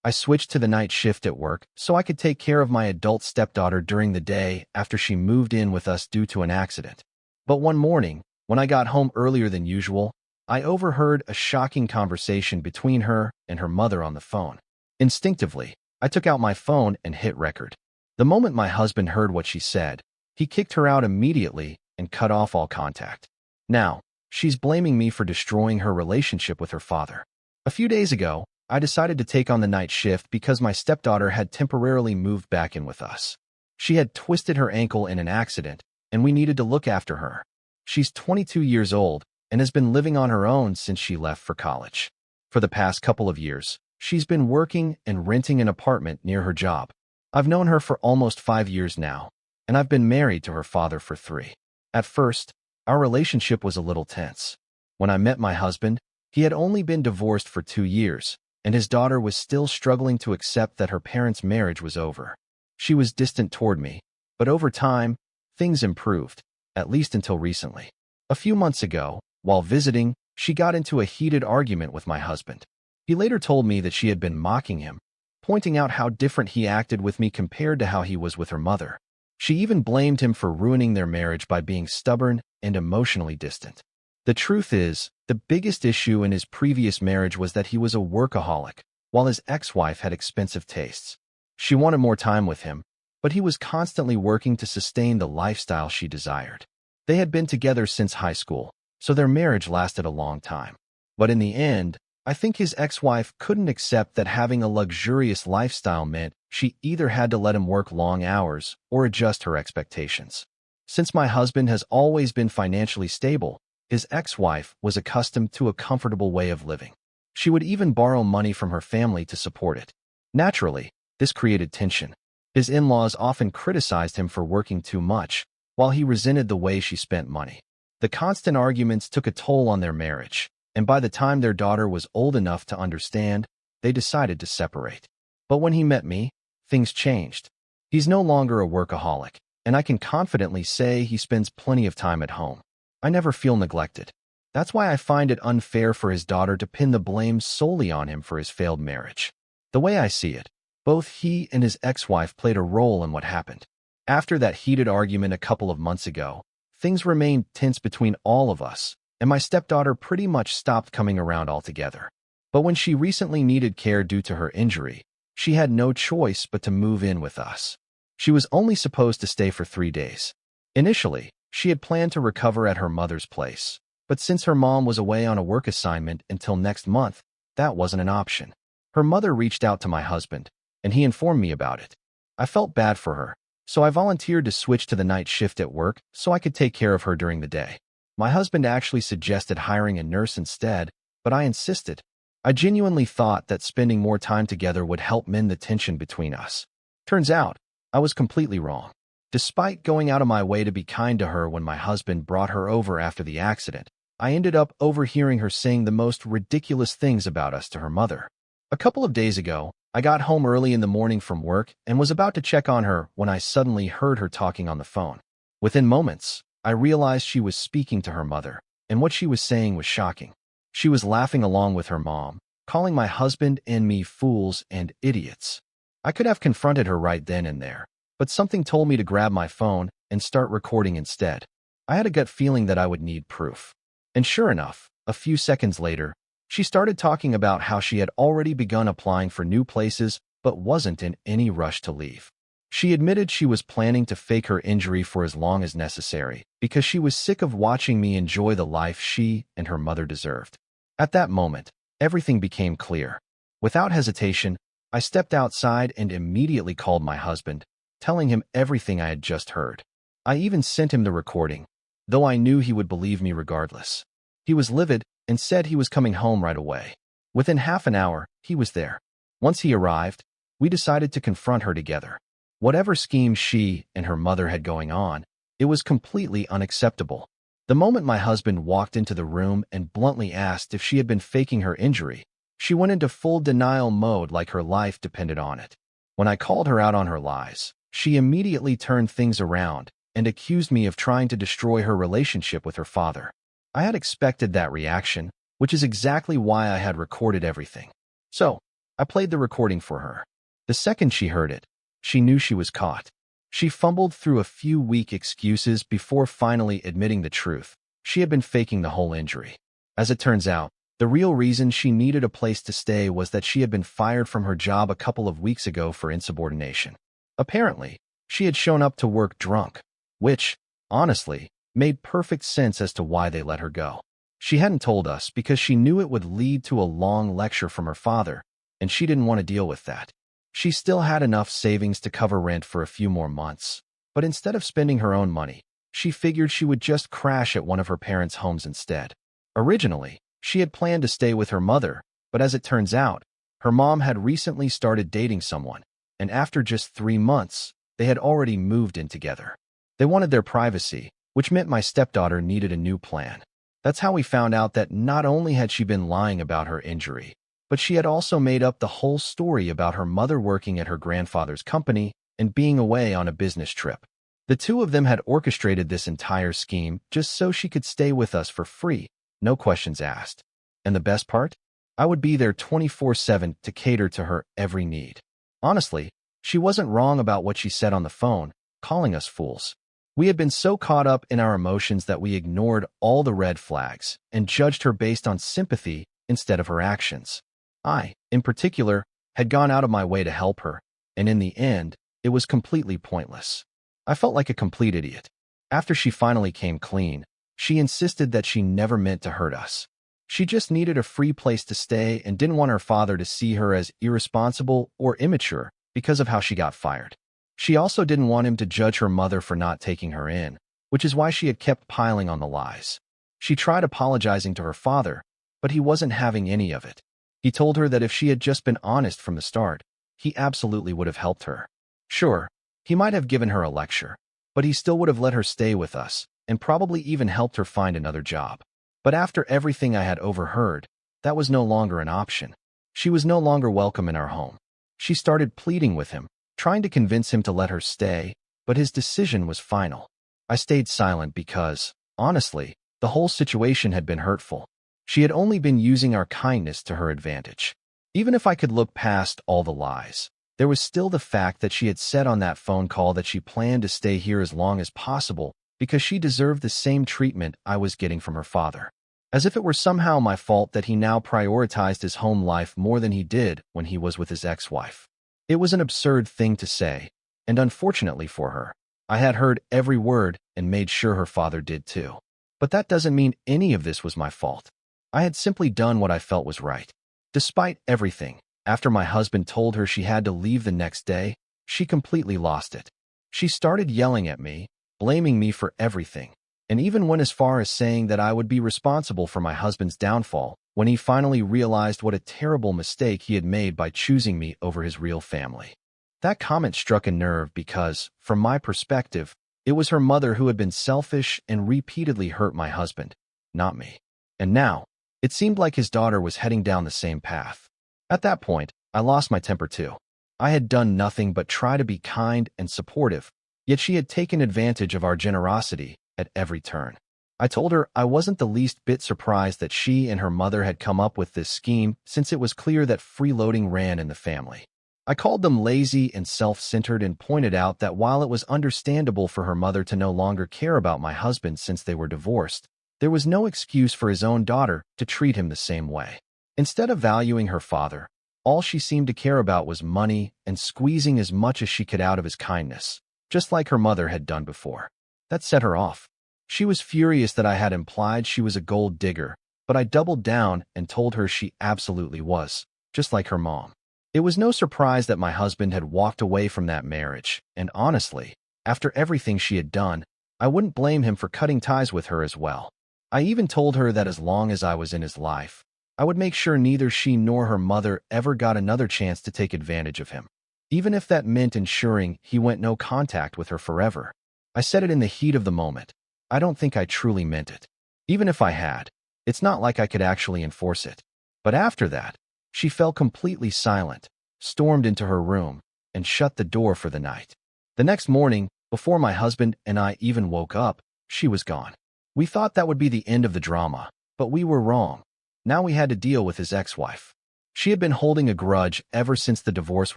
I switched to the night shift at work so I could take care of my adult stepdaughter during the day after she moved in with us due to an accident. But one morning, when I got home earlier than usual, I overheard a shocking conversation between her and her mother on the phone. Instinctively, I took out my phone and hit record. The moment my husband heard what she said, he kicked her out immediately and cut off all contact. Now, she's blaming me for destroying her relationship with her father. A few days ago, I decided to take on the night shift because my stepdaughter had temporarily moved back in with us. She had twisted her ankle in an accident, and we needed to look after her. She's 22 years old and has been living on her own since she left for college. For the past couple of years, she's been working and renting an apartment near her job. I've known her for almost 5 years now, and I've been married to her father for 3. At first, our relationship was a little tense. When I met my husband, he had only been divorced for 2 years, and his daughter was still struggling to accept that her parents' marriage was over. She was distant toward me, but over time, things improved, at least until recently. A few months ago, while visiting, she got into a heated argument with my husband. He later told me that she had been mocking him, pointing out how different he acted with me compared to how he was with her mother. She even blamed him for ruining their marriage by being stubborn and emotionally distant. The truth is, the biggest issue in his previous marriage was that he was a workaholic, while his ex-wife had expensive tastes. She wanted more time with him, but he was constantly working to sustain the lifestyle she desired. They had been together since high school, so their marriage lasted a long time. But in the end, I think his ex-wife couldn't accept that having a luxurious lifestyle meant she either had to let him work long hours or adjust her expectations. Since my husband has always been financially stable, his ex-wife was accustomed to a comfortable way of living. She would even borrow money from her family to support it. Naturally, this created tension. His in-laws often criticized him for working too much, while he resented the way she spent money. The constant arguments took a toll on their marriage, and by the time their daughter was old enough to understand, they decided to separate. But when he met me, things changed. He's no longer a workaholic, and I can confidently say he spends plenty of time at home. I never feel neglected. That's why I find it unfair for his daughter to pin the blame solely on him for his failed marriage. The way I see it, both he and his ex-wife played a role in what happened. After that heated argument a couple of months ago, things remained tense between all of us, and my stepdaughter pretty much stopped coming around altogether. But when she recently needed care due to her injury, she had no choice but to move in with us. She was only supposed to stay for 3 days. Initially, she had planned to recover at her mother's place, but since her mom was away on a work assignment until next month, that wasn't an option. Her mother reached out to my husband, and he informed me about it. I felt bad for her, so I volunteered to switch to the night shift at work so I could take care of her during the day. My husband actually suggested hiring a nurse instead, but I insisted. I genuinely thought that spending more time together would help mend the tension between us. Turns out, I was completely wrong. Despite going out of my way to be kind to her when my husband brought her over after the accident, I ended up overhearing her saying the most ridiculous things about us to her mother. A couple of days ago, I got home early in the morning from work and was about to check on her when I suddenly heard her talking on the phone. Within moments, I realized she was speaking to her mother, and what she was saying was shocking. She was laughing along with her mom, calling my husband and me fools and idiots. I could have confronted her right then and there, but something told me to grab my phone and start recording instead. I had a gut feeling that I would need proof. And sure enough, a few seconds later, she started talking about how she had already begun applying for new places but wasn't in any rush to leave. She admitted she was planning to fake her injury for as long as necessary because she was sick of watching me enjoy the life she and her mother deserved. At that moment, everything became clear. Without hesitation, I stepped outside and immediately called my husband, telling him everything I had just heard. I even sent him the recording, though I knew he would believe me regardless. He was livid and said he was coming home right away. Within half an hour, he was there. Once he arrived, we decided to confront her together. Whatever scheme she and her mother had going on, it was completely unacceptable. The moment my husband walked into the room and bluntly asked if she had been faking her injury, she went into full denial mode like her life depended on it. When I called her out on her lies, she immediately turned things around and accused me of trying to destroy her relationship with her father. I had expected that reaction, which is exactly why I had recorded everything. So, I played the recording for her. The second she heard it, she knew she was caught. She fumbled through a few weak excuses before finally admitting the truth. She had been faking the whole injury. As it turns out, the real reason she needed a place to stay was that she had been fired from her job a couple of weeks ago for insubordination. Apparently, she had shown up to work drunk, which, honestly, made perfect sense as to why they let her go. She hadn't told us because she knew it would lead to a long lecture from her father, and she didn't want to deal with that. She still had enough savings to cover rent for a few more months, but instead of spending her own money, she figured she would just crash at one of her parents' homes instead. Originally, she had planned to stay with her mother, but as it turns out, her mom had recently started dating someone, and after just 3 months, they had already moved in together. They wanted their privacy, which meant my stepdaughter needed a new plan. That's how we found out that not only had she been lying about her injury, but she had also made up the whole story about her mother working at her grandfather's company and being away on a business trip. The two of them had orchestrated this entire scheme just so she could stay with us for free, no questions asked. And the best part? I would be there 24/7 to cater to her every need. Honestly, she wasn't wrong about what she said on the phone, calling us fools. We had been so caught up in our emotions that we ignored all the red flags and judged her based on sympathy instead of her actions. I, in particular, had gone out of my way to help her, and in the end, it was completely pointless. I felt like a complete idiot. After she finally came clean, she insisted that she never meant to hurt us. She just needed a free place to stay and didn't want her father to see her as irresponsible or immature because of how she got fired. She also didn't want him to judge her mother for not taking her in, which is why she had kept piling on the lies. She tried apologizing to her father, but he wasn't having any of it. He told her that if she had just been honest from the start, he absolutely would have helped her. Sure, he might have given her a lecture, but he still would have let her stay with us and probably even helped her find another job. But after everything I had overheard, that was no longer an option. She was no longer welcome in our home. She started pleading with him, trying to convince him to let her stay, but his decision was final. I stayed silent because, honestly, the whole situation had been hurtful. She had only been using our kindness to her advantage. Even if I could look past all the lies, there was still the fact that she had said on that phone call that she planned to stay here as long as possible because she deserved the same treatment I was getting from her father. As if it were somehow my fault that he now prioritized his home life more than he did when he was with his ex-wife. It was an absurd thing to say, and unfortunately for her, I had heard every word and made sure her father did too. But that doesn't mean any of this was my fault. I had simply done what I felt was right. Despite everything, after my husband told her she had to leave the next day, she completely lost it. She started yelling at me, blaming me for everything, and even went as far as saying that I would be responsible for my husband's downfall when he finally realized what a terrible mistake he had made by choosing me over his real family. That comment struck a nerve because, from my perspective, it was her mother who had been selfish and repeatedly hurt my husband, not me. And now, it seemed like his daughter was heading down the same path. At that point, I lost my temper too. I had done nothing but try to be kind and supportive, yet she had taken advantage of our generosity at every turn. I told her I wasn't the least bit surprised that she and her mother had come up with this scheme since it was clear that freeloading ran in the family. I called them lazy and self-centered and pointed out that while it was understandable for her mother to no longer care about my husband since they were divorced, there was no excuse for his own daughter to treat him the same way. Instead of valuing her father, all she seemed to care about was money and squeezing as much as she could out of his kindness, just like her mother had done before. That set her off. She was furious that I had implied she was a gold digger, but I doubled down and told her she absolutely was, just like her mom. It was no surprise that my husband had walked away from that marriage, and honestly, after everything she had done, I wouldn't blame him for cutting ties with her as well. I even told her that as long as I was in his life, I would make sure neither she nor her mother ever got another chance to take advantage of him, even if that meant ensuring he went no contact with her forever. I said it in the heat of the moment. I don't think I truly meant it. Even if I had, it's not like I could actually enforce it. But after that, she fell completely silent, stormed into her room, and shut the door for the night. The next morning, before my husband and I even woke up, she was gone. We thought that would be the end of the drama, but we were wrong. Now we had to deal with his ex-wife. She had been holding a grudge ever since the divorce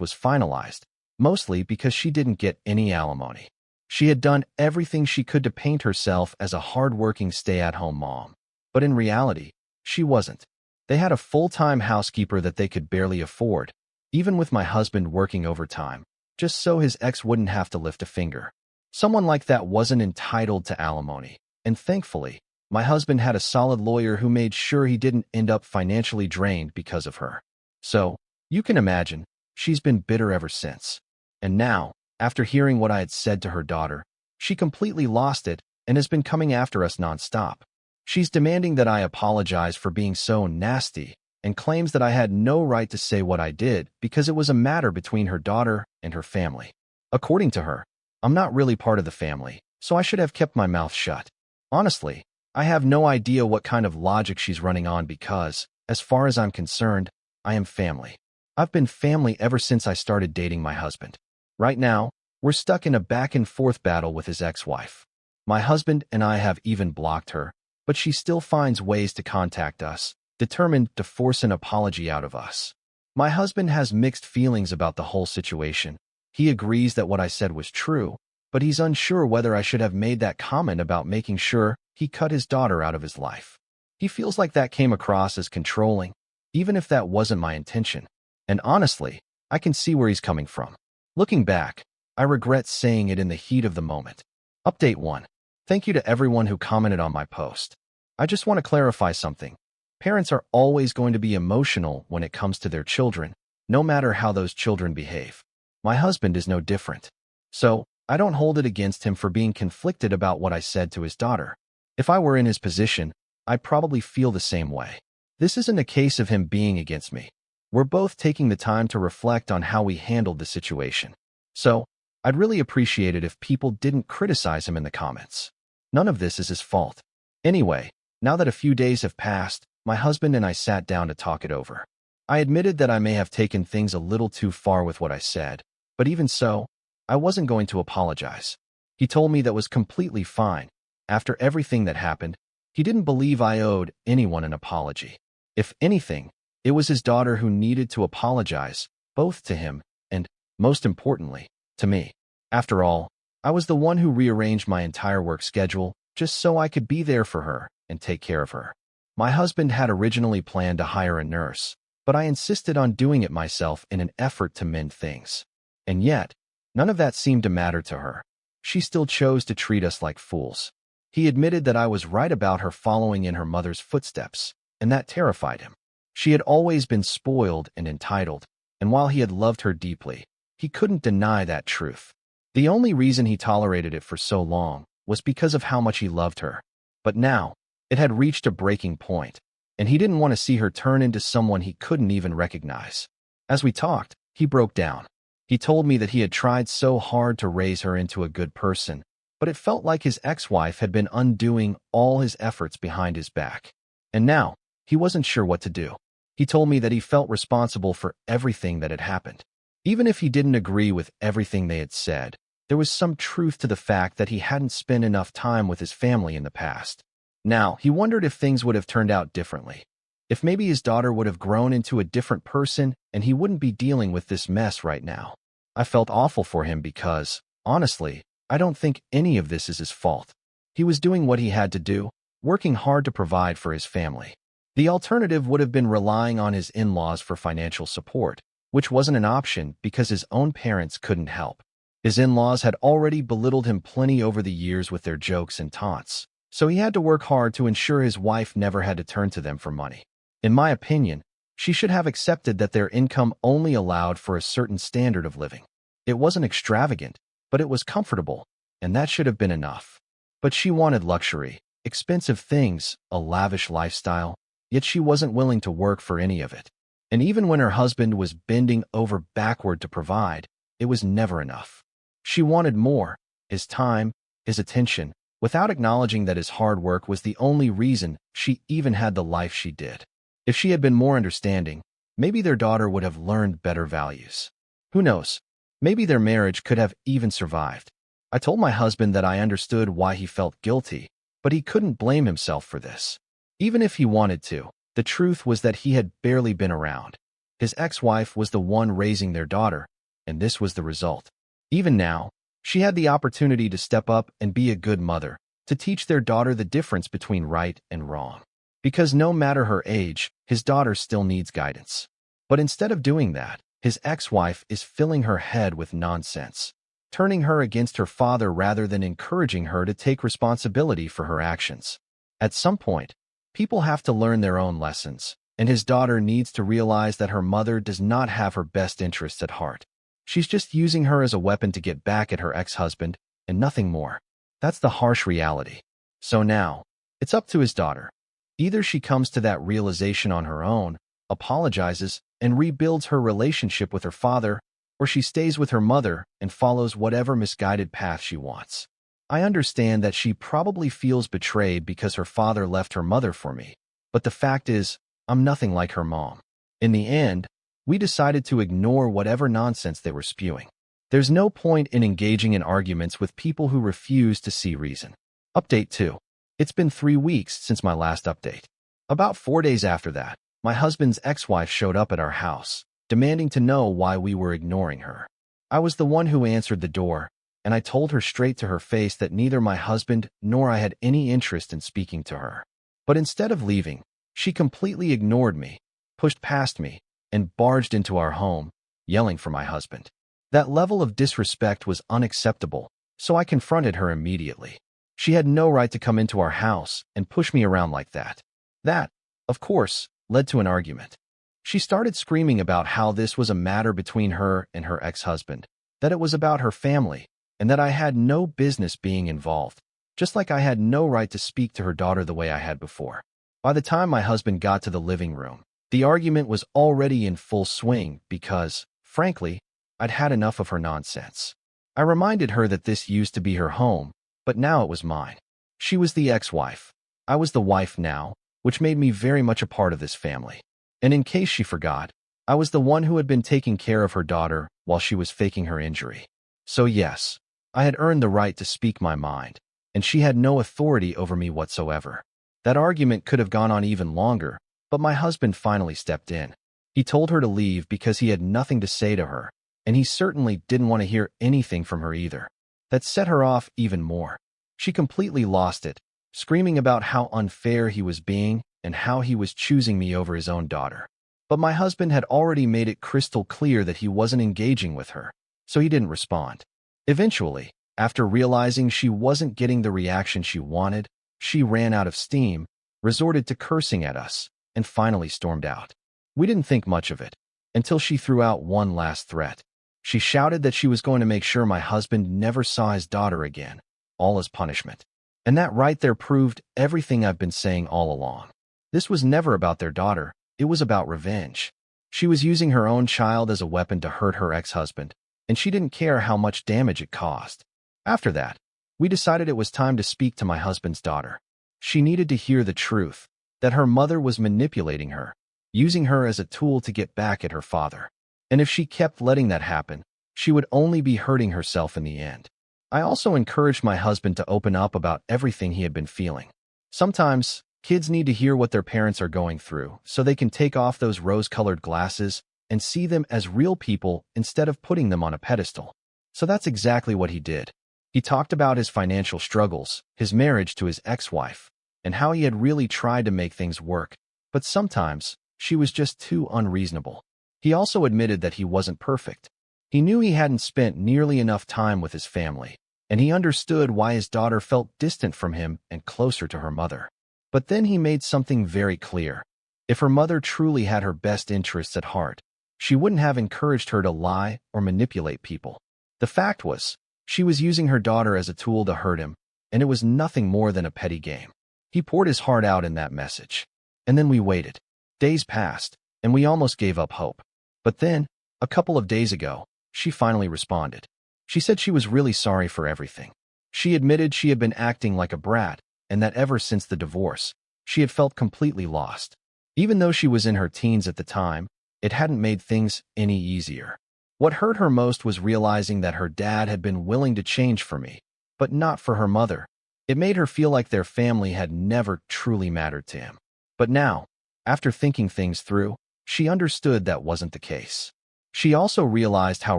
was finalized, mostly because she didn't get any alimony. She had done everything she could to paint herself as a hard-working stay-at-home mom. But in reality, she wasn't. They had a full-time housekeeper that they could barely afford, even with my husband working overtime, just so his ex wouldn't have to lift a finger. Someone like that wasn't entitled to alimony, and thankfully, my husband had a solid lawyer who made sure he didn't end up financially drained because of her. So, you can imagine, she's been bitter ever since. And now, after hearing what I had said to her daughter, she completely lost it and has been coming after us nonstop. She's demanding that I apologize for being so nasty and claims that I had no right to say what I did because it was a matter between her daughter and her family. According to her, I'm not really part of the family, so I should have kept my mouth shut. Honestly, I have no idea what kind of logic she's running on because, as far as I'm concerned, I am family. I've been family ever since I started dating my husband. Right now, we're stuck in a back-and-forth battle with his ex-wife. My husband and I have even blocked her, but she still finds ways to contact us, determined to force an apology out of us. My husband has mixed feelings about the whole situation. He agrees that what I said was true, but he's unsure whether I should have made that comment about making sure he cut his daughter out of his life. He feels like that came across as controlling, even if that wasn't my intention. And honestly, I can see where he's coming from. Looking back, I regret saying it in the heat of the moment. Update 1. Thank you to everyone who commented on my post. I just want to clarify something. Parents are always going to be emotional when it comes to their children, no matter how those children behave. My husband is no different. So, I don't hold it against him for being conflicted about what I said to his daughter. If I were in his position, I'd probably feel the same way. This isn't a case of him being against me. We're both taking the time to reflect on how we handled the situation. So, I'd really appreciate it if people didn't criticize him in the comments. None of this is his fault. Anyway, now that a few days have passed, my husband and I sat down to talk it over. I admitted that I may have taken things a little too far with what I said, but even so, I wasn't going to apologize. He told me that was completely fine. After everything that happened, he didn't believe I owed anyone an apology. If anything, it was his daughter who needed to apologize, both to him and, most importantly, to me. After all, I was the one who rearranged my entire work schedule just so I could be there for her and take care of her. My husband had originally planned to hire a nurse, but I insisted on doing it myself in an effort to mend things. And yet, none of that seemed to matter to her. She still chose to treat us like fools. He admitted that I was right about her following in her mother's footsteps, and that terrified him. She had always been spoiled and entitled, and while he had loved her deeply, he couldn't deny that truth. The only reason he tolerated it for so long was because of how much he loved her. But now, it had reached a breaking point, and he didn't want to see her turn into someone he couldn't even recognize. As we talked, he broke down. He told me that he had tried so hard to raise her into a good person, but it felt like his ex-wife had been undoing all his efforts behind his back. And now, he wasn't sure what to do. He told me that he felt responsible for everything that had happened. Even if he didn't agree with everything they had said, there was some truth to the fact that he hadn't spent enough time with his family in the past. Now, he wondered if things would have turned out differently. If maybe his daughter would have grown into a different person and he wouldn't be dealing with this mess right now. I felt awful for him because, honestly, I don't think any of this is his fault. He was doing what he had to do, working hard to provide for his family. The alternative would have been relying on his in-laws for financial support, which wasn't an option because his own parents couldn't help. His in-laws had already belittled him plenty over the years with their jokes and taunts, so he had to work hard to ensure his wife never had to turn to them for money. In my opinion, she should have accepted that their income only allowed for a certain standard of living. It wasn't extravagant, but it was comfortable, and that should have been enough. But she wanted luxury, expensive things, a lavish lifestyle, yet she wasn't willing to work for any of it. And even when her husband was bending over backward to provide, it was never enough. She wanted more, his time, his attention, without acknowledging that his hard work was the only reason she even had the life she did. If she had been more understanding, maybe their daughter would have learned better values. Who knows? Maybe their marriage could have even survived. I told my husband that I understood why he felt guilty, but he couldn't blame himself for this. Even if he wanted to, the truth was that he had barely been around. His ex-wife was the one raising their daughter, and this was the result. Even now, she had the opportunity to step up and be a good mother, to teach their daughter the difference between right and wrong. Because no matter her age, his daughter still needs guidance. But instead of doing that, his ex-wife is filling her head with nonsense, turning her against her father rather than encouraging her to take responsibility for her actions. At some point, people have to learn their own lessons, and his daughter needs to realize that her mother does not have her best interests at heart. She's just using her as a weapon to get back at her ex-husband, and nothing more. That's the harsh reality. So now, it's up to his daughter. Either she comes to that realization on her own, apologizes, and rebuilds her relationship with her father, or she stays with her mother and follows whatever misguided path she wants. I understand that she probably feels betrayed because her father left her mother for me, but the fact is, I'm nothing like her mom. In the end, we decided to ignore whatever nonsense they were spewing. There's no point in engaging in arguments with people who refuse to see reason. Update 2. It's been 3 weeks since my last update. About 4 days after that, my husband's ex-wife showed up at our house, demanding to know why we were ignoring her. I was the one who answered the door, and I told her straight to her face that neither my husband nor I had any interest in speaking to her. But instead of leaving, she completely ignored me, pushed past me, and barged into our home, yelling for my husband. That level of disrespect was unacceptable, so I confronted her immediately. She had no right to come into our house and push me around like that. That, of course, led to an argument. She started screaming about how this was a matter between her and her ex-husband, that it was about her family, and that I had no business being involved, just like I had no right to speak to her daughter the way I had before. By the time my husband got to the living room, the argument was already in full swing because, frankly, I'd had enough of her nonsense. I reminded her that this used to be her home, but now it was mine. She was the ex-wife. I was the wife now, which made me very much a part of this family. And in case she forgot, I was the one who had been taking care of her daughter while she was faking her injury. So yes, I had earned the right to speak my mind, and she had no authority over me whatsoever. That argument could have gone on even longer, but my husband finally stepped in. He told her to leave because he had nothing to say to her, and he certainly didn't want to hear anything from her either. That set her off even more. She completely lost it, screaming about how unfair he was being and how he was choosing me over his own daughter. But my husband had already made it crystal clear that he wasn't engaging with her, so he didn't respond. Eventually, after realizing she wasn't getting the reaction she wanted, she ran out of steam, resorted to cursing at us, and finally stormed out. We didn't think much of it, until she threw out one last threat. She shouted that she was going to make sure my husband never saw his daughter again, all as punishment. And that right there proved everything I've been saying all along. This was never about their daughter, it was about revenge. She was using her own child as a weapon to hurt her ex-husband, and she didn't care how much damage it caused. After that, we decided it was time to speak to my husband's daughter. She needed to hear the truth, that her mother was manipulating her, using her as a tool to get back at her father. And if she kept letting that happen, she would only be hurting herself in the end. I also encouraged my husband to open up about everything he had been feeling. Sometimes, kids need to hear what their parents are going through so they can take off those rose-colored glasses and see them as real people instead of putting them on a pedestal. So that's exactly what he did. He talked about his financial struggles, his marriage to his ex-wife, and how he had really tried to make things work, but sometimes she was just too unreasonable. He also admitted that he wasn't perfect. He knew he hadn't spent nearly enough time with his family, and he understood why his daughter felt distant from him and closer to her mother. But then he made something very clear. If her mother truly had her best interests at heart, she wouldn't have encouraged her to lie or manipulate people. The fact was, she was using her daughter as a tool to hurt him, and it was nothing more than a petty game. He poured his heart out in that message. And then we waited. Days passed, and we almost gave up hope. But then, a couple of days ago, she finally responded. She said she was really sorry for everything. She admitted she had been acting like a brat, and that ever since the divorce, she had felt completely lost. Even though she was in her teens at the time, it hadn't made things any easier. What hurt her most was realizing that her dad had been willing to change for me, but not for her mother. It made her feel like their family had never truly mattered to him. But now, after thinking things through, she understood that wasn't the case. She also realized how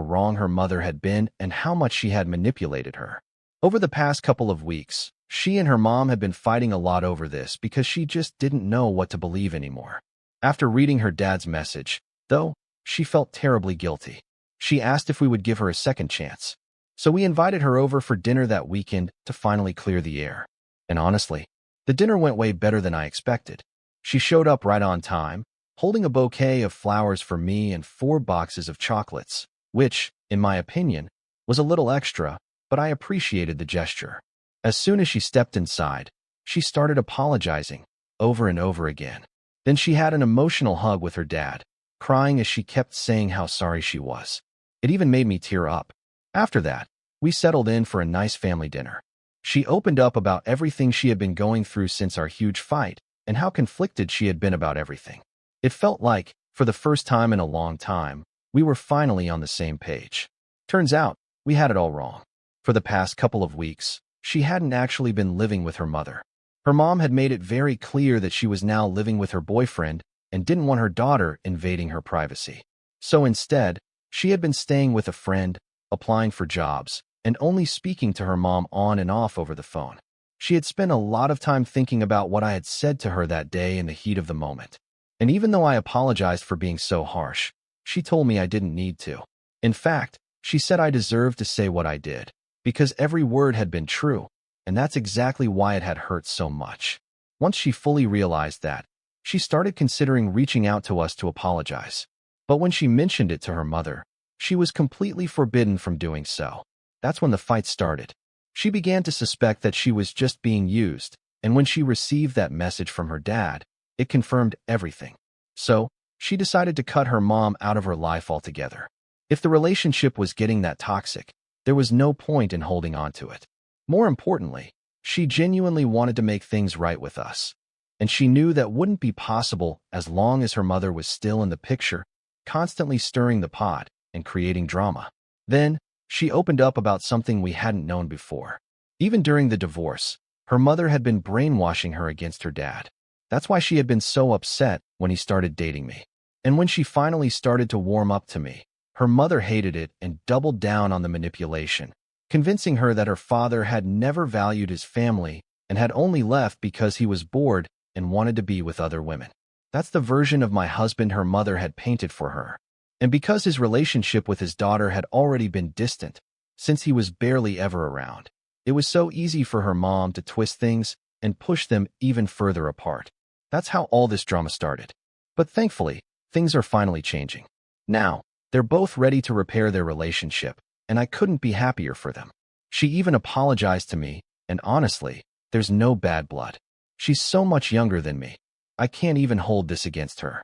wrong her mother had been and how much she had manipulated her. Over the past couple of weeks, she and her mom had been fighting a lot over this because she just didn't know what to believe anymore. After reading her dad's message, though, she felt terribly guilty. She asked if we would give her a second chance. So we invited her over for dinner that weekend to finally clear the air. And honestly, the dinner went way better than I expected. She showed up right on time, holding a bouquet of flowers for me and 4 boxes of chocolates, which, in my opinion, was a little extra, but I appreciated the gesture. As soon as she stepped inside, she started apologizing, over and over again. Then she had an emotional hug with her dad, crying as she kept saying how sorry she was. It even made me tear up. After that, we settled in for a nice family dinner. She opened up about everything she had been going through since our huge fight and how conflicted she had been about everything. It felt like, for the first time in a long time, we were finally on the same page. Turns out, we had it all wrong. For the past couple of weeks, she hadn't actually been living with her mother. Her mom had made it very clear that she was now living with her boyfriend and didn't want her daughter invading her privacy. So instead, she had been staying with a friend, applying for jobs, and only speaking to her mom on and off over the phone. She had spent a lot of time thinking about what I had said to her that day in the heat of the moment. And even though I apologized for being so harsh, she told me I didn't need to. In fact, she said I deserved to say what I did, because every word had been true, and that's exactly why it had hurt so much. Once she fully realized that, she started considering reaching out to us to apologize. But when she mentioned it to her mother, she was completely forbidden from doing so. That's when the fight started. She began to suspect that she was just being used, and when she received that message from her dad, it confirmed everything. So, she decided to cut her mom out of her life altogether. If the relationship was getting that toxic, there was no point in holding on to it. More importantly, she genuinely wanted to make things right with us. And she knew that wouldn't be possible as long as her mother was still in the picture, constantly stirring the pot and creating drama. Then, she opened up about something we hadn't known before. Even during the divorce, her mother had been brainwashing her against her dad. That's why she had been so upset when he started dating me. And when she finally started to warm up to me, her mother hated it and doubled down on the manipulation, convincing her that her father had never valued his family and had only left because he was bored and wanted to be with other women. That's the version of my husband her mother had painted for her. And because his relationship with his daughter had already been distant, since he was barely ever around, it was so easy for her mom to twist things and push them even further apart. That's how all this drama started. But thankfully, things are finally changing. Now, they're both ready to repair their relationship, and I couldn't be happier for them. She even apologized to me, and honestly, there's no bad blood. She's so much younger than me. I can't even hold this against her.